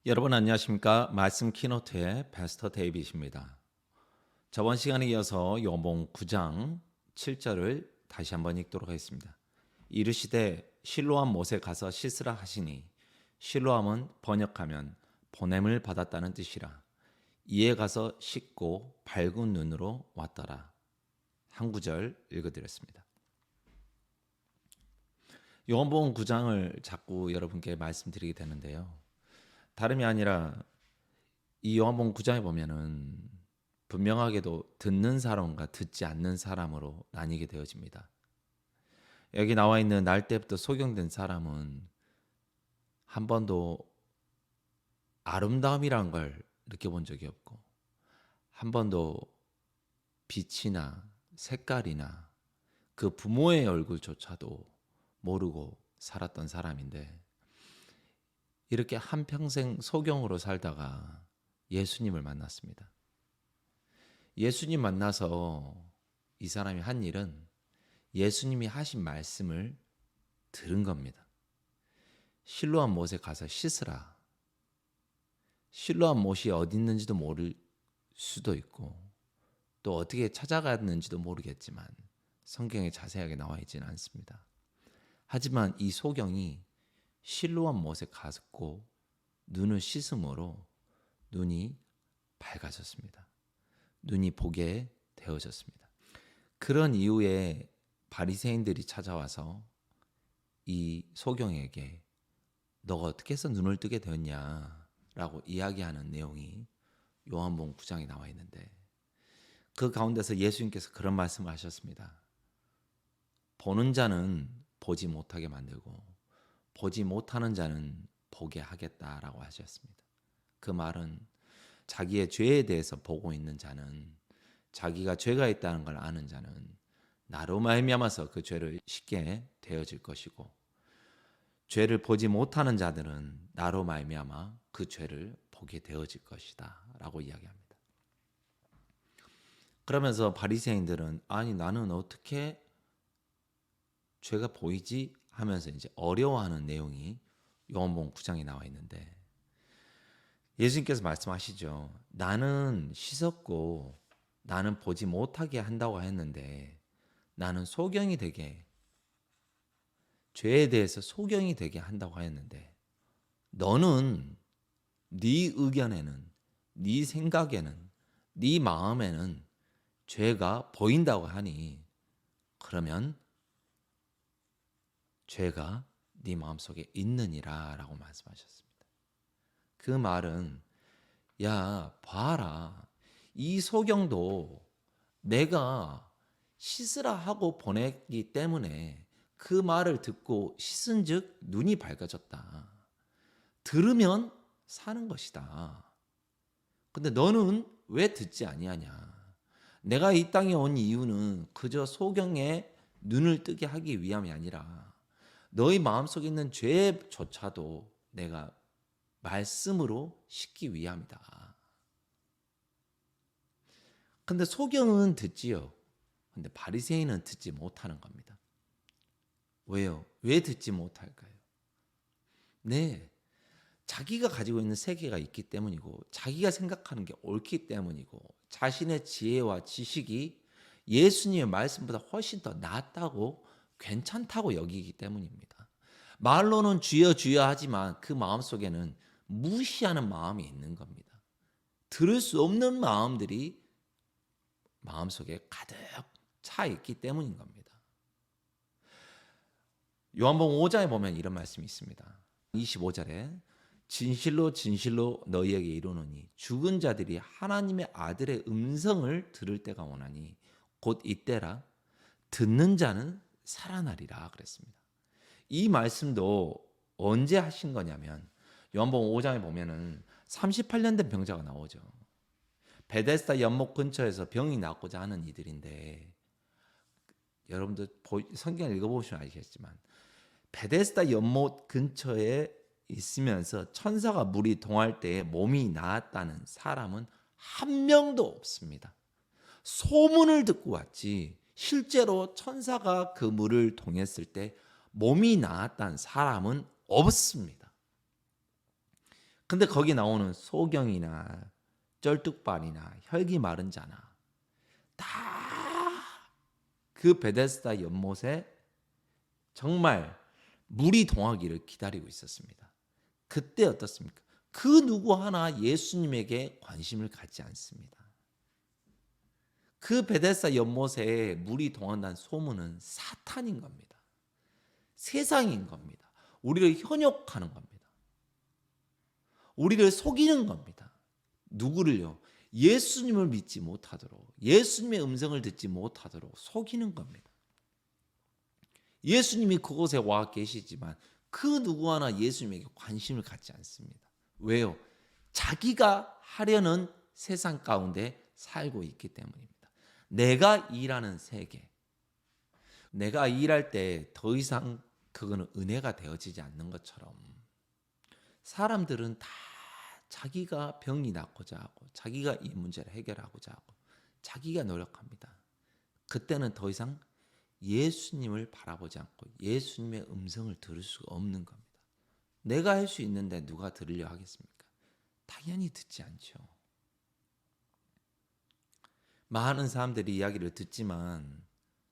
여러분 안녕하십니까? 말씀 키노트의 패스터 데이빗입니다. 저번 시간에 이어서 요한복음 9장 7절을 다시 한번 읽도록 하겠습니다. 이르시되 실로암 못에 가서 씻으라 하시니 실로암은 번역하면 보냄을 받았다는 뜻이라. 이에 가서 씻고 밝은 눈으로 왔더라. 한 구절 읽어드렸습니다. 요한복음 9장을 자꾸 여러분께 말씀드리게 되는데요. 다름이 아니라 이 요한복음 9장에 보면은 분명하게도 듣는 사람과 듣지 않는 사람으로 나뉘게 되어집니다. 여기 나와 있는 날 때부터 소경된 사람은 한 번도 아름다움이란 걸 느껴본 적이 없고 한 번도 빛이나 색깔이나 그 부모의 얼굴조차도 모르고 살았던 사람인데 이렇게 한평생 소경으로 살다가 예수님을 만났습니다. 예수님 만나서 이 사람이 한 일은 예수님이 하신 말씀을 들은 겁니다. 실로암 못에 가서 씻으라. 실로암 못이 어디 있는지도 모를 수도 있고 또 어떻게 찾아갔는지도 모르겠지만 성경에 자세하게 나와 있지는 않습니다. 하지만 이 소경이 실로암 못에 갔고 눈을 씻음으로 눈이 밝아졌습니다. 눈이 보게 되어졌습니다. 그런 이후에 바리새인들이 찾아와서 이 소경에게 너가 어떻게 해서 눈을 뜨게 되었냐라고 이야기하는 내용이 요한복음 9장에 나와 있는데 그 가운데서 예수님께서 그런 말씀을 하셨습니다. 보는 자는 보지 못하게 만들고 보지 못하는 자는 보게 하겠다라고 하셨습니다. 그 말은 자기의 죄에 대해서 보고 있는 자는 자기가 죄가 있다는 걸 아는 자는 나로 말미암아서 그 죄를 씻게 되어질 것이고 죄를 보지 못하는 자들은 나로 말미암아 그 죄를 보게 되어질 것이다 라고 이야기합니다. 그러면서 바리새인들은 아니 나는 어떻게 죄가 보이지 하면서 이제 어려워하는 내용이 요한복음 9장에 나와 있는데 예수님께서 말씀하시죠. 나는 씻었고 나는 보지 못하게 한다고 했는데 나는 소경이 되게 죄에 대해서 소경이 되게 한다고 하였는데 너는 네 의견에는 네 생각에는 네 마음에는 죄가 보인다고 하니 그러면 죄가 네 마음속에 있느니라 라고 말씀하셨습니다. 그 말은 야 봐라 이 소경도 내가 씻으라 하고 보냈기 때문에 그 말을 듣고 씻은 즉 눈이 밝아졌다. 들으면 사는 것이다. 근데 너는 왜 듣지 아니하냐? 내가 이 땅에 온 이유는 그저 소경의 눈을 뜨게 하기 위함이 아니라 너희 마음속에 있는 죄조차도 내가 말씀으로 씻기 위함이다. 근데 소경은 듣지요. 근데 바리새인은 듣지 못하는 겁니다. 왜요? 왜 듣지 못할까요? 네. 자기가 가지고 있는 세계가 있기 때문이고 자기가 생각하는 게 옳기 때문이고 자신의 지혜와 지식이 예수님의 말씀보다 훨씬 더 낫다고 괜찮다고 여기기 때문입니다. 말로는 주여 주여 하지만 그 마음속에는 무시하는 마음이 있는 겁니다. 들을 수 없는 마음들이 마음속에 가득 차 있기 때문인 겁니다. 요한복음 5장에 보면 이런 말씀이 있습니다. 25절에 진실로 진실로 너희에게 이르노니 죽은 자들이 하나님의 아들의 음성을 들을 때가 오나니 곧 이때라 듣는 자는 살아나리라 그랬습니다. 이 말씀도 언제 하신 거냐면 요한복음 5장에 보면은 38년 된 병자가 나오죠. 베데스다 연못 근처에서 병이 낫고자 하는 이들인데 여러분들 성경을 읽어보시면 아시겠지만 베데스다 연못 근처에 있으면서 천사가 물이 동할 때에 몸이 나았다는 사람은 한 명도 없습니다. 소문을 듣고 왔지 실제로 천사가 그 물을 동했을 때 몸이 나았다는 사람은 없습니다. 근데 거기 나오는 소경이나 쩔뚝발이나 혈기 마른 자나 다 그 베데스다 연못에 정말 물이 동하기를 기다리고 있었습니다. 그때 어떻습니까? 그 누구 하나 예수님에게 관심을 갖지 않습니다. 그 베데스다 연못에 물이 동한다는 소문은 사탄인 겁니다. 세상인 겁니다. 우리를 현혹하는 겁니다. 우리를 속이는 겁니다. 누구를요? 예수님을 믿지 못하도록, 예수님의 음성을 듣지 못하도록 속이는 겁니다. 예수님이 그곳에 와 계시지만 그 누구 하나 예수님에게 관심을 갖지 않습니다. 왜요? 자기가 하려는 세상 가운데 살고 있기 때문입니다. 내가 일하는 세계, 내가 일할 때 더 이상 그거는 은혜가 되어지지 않는 것처럼 사람들은 다 자기가 병이 낫고자 하고 자기가 이 문제를 해결하고자 하고 자기가 노력합니다. 그때는 더 이상 예수님을 바라보지 않고 예수님의 음성을 들을 수가 없는 겁니다. 내가 할 수 있는데 누가 들으려 하겠습니까? 당연히 듣지 않죠. 많은 사람들이 이야기를 듣지만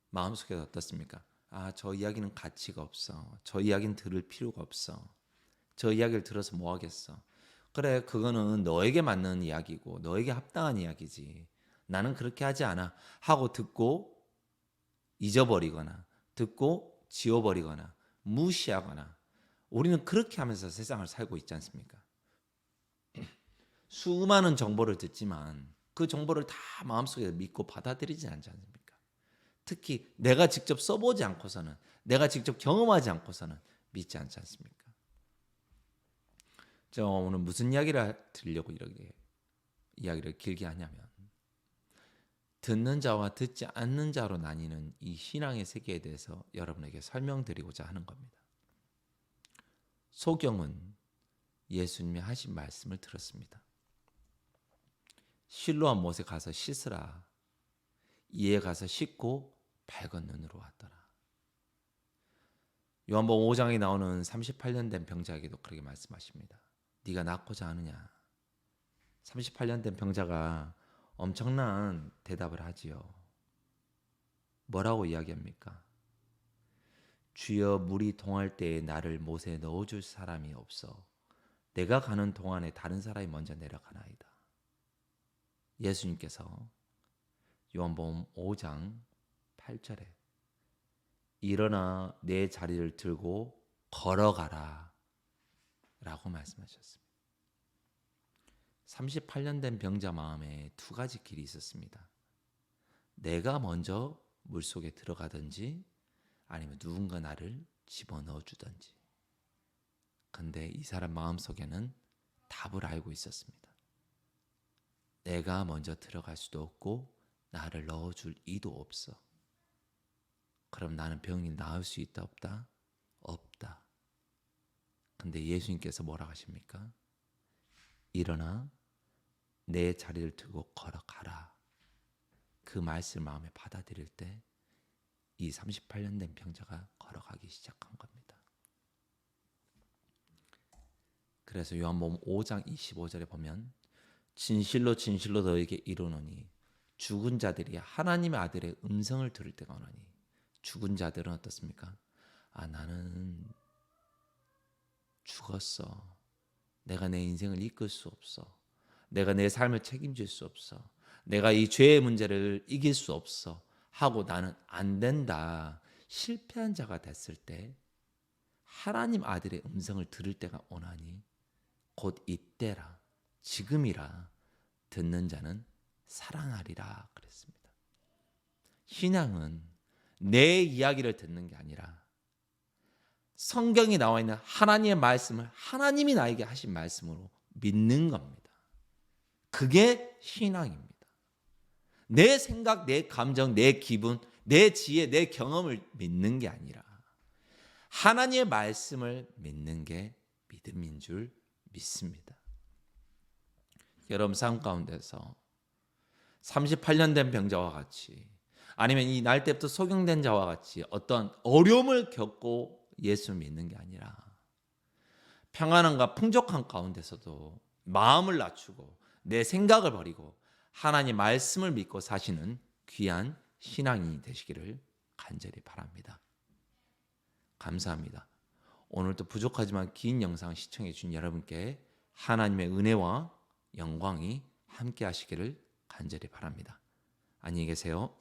마음속에 어떻습니까? 아, 저 이야기는 가치가 없어. 저 이야기는 들을 필요가 없어. 저 이야기를 들어서 뭐 하겠어. 그래, 그거는 너에게 맞는 이야기고 너에게 합당한 이야기지. 나는 그렇게 하지 않아 하고 듣고 잊어버리거나 듣고 지워버리거나 무시하거나 우리는 그렇게 하면서 세상을 살고 있지 않습니까? 수많은 정보를 듣지만 그 정보를 다 마음속에 믿고 받아들이지 않지 않습니까? 특히 내가 직접 써보지 않고서는 내가 직접 경험하지 않고서는 믿지 않지 않습니까? 저 오늘 무슨 이야기를 드리려고 이렇게 이야기를 길게 하냐면 듣는 자와 듣지 않는 자로 나뉘는 이 신앙의 세계에 대해서 여러분에게 설명드리고자 하는 겁니다. 소경은 예수님이 하신 말씀을 들었습니다. 실로암 못에 가서 씻으라. 이에 가서 씻고 밝은 눈으로 왔더라. 요한복음 5장에 나오는 38년 된 병자에게도 그렇게 말씀하십니다. 네가 낫고자 하느냐. 38년 된 병자가 엄청난 대답을 하지요. 뭐라고 이야기합니까? 주여 물이 동할 때에 나를 못에 넣어줄 사람이 없어. 내가 가는 동안에 다른 사람이 먼저 내려가나이다. 예수님께서 요한복음 5장 8절에 일어나 내 자리를 들고 걸어가라 라고 말씀하셨습니다. 38년 된 병자 마음에 두 가지 길이 있었습니다. 내가 먼저 물속에 들어가든지 아니면 누군가 나를 집어넣어 주든지. 근데 이 사람 마음속에는 답을 알고 있었습니다. 내가 먼저 들어갈 수도 없고 나를 넣어줄 이도 없어. 그럼 나는 병이 나을 수 있다 없다? 없다. 근데 예수님께서 뭐라 하십니까? 일어나 내 자리를 두고 걸어가라. 그 말씀을 마음에 받아들일 때 이 38년 된 병자가 걸어가기 시작한 겁니다. 그래서 요한복음 5장 25절에 보면 진실로 진실로 너에게 이르노니 죽은 자들이 하나님의 아들의 음성을 들을 때가 오나니. 죽은 자들은 어떻습니까? 아, 나는 죽었어. 내가 내 인생을 이끌 수 없어. 내가 내 삶을 책임질 수 없어. 내가 이 죄의 문제를 이길 수 없어. 하고 나는 안 된다. 실패한 자가 됐을 때 하나님 아들의 음성을 들을 때가 오나니 곧 이때라. 지금이라. 듣는 자는 살아나리라 그랬습니다. 신앙은 내 이야기를 듣는 게 아니라 성경에 나와 있는 하나님의 말씀을 하나님이 나에게 하신 말씀으로 믿는 겁니다. 그게 신앙입니다. 내 생각, 내 감정, 내 기분, 내 지혜, 내 경험을 믿는 게 아니라 하나님의 말씀을 믿는 게 믿음인 줄 믿습니다. 여러분 삶 가운데서 38년 된 병자와 같이 아니면 이 날 때부터 소경된 자와 같이 어떤 어려움을 겪고 예수를 믿는 게 아니라 평안함과 풍족한 가운데서도 마음을 낮추고 내 생각을 버리고 하나님 말씀을 믿고 사시는 귀한 신앙인이 되시기를 간절히 바랍니다. 감사합니다. 오늘도 부족하지만 긴 영상 시청해 주신 여러분께 하나님의 은혜와 영광이 함께 하시기를 간절히 바랍니다. 안녕히 계세요.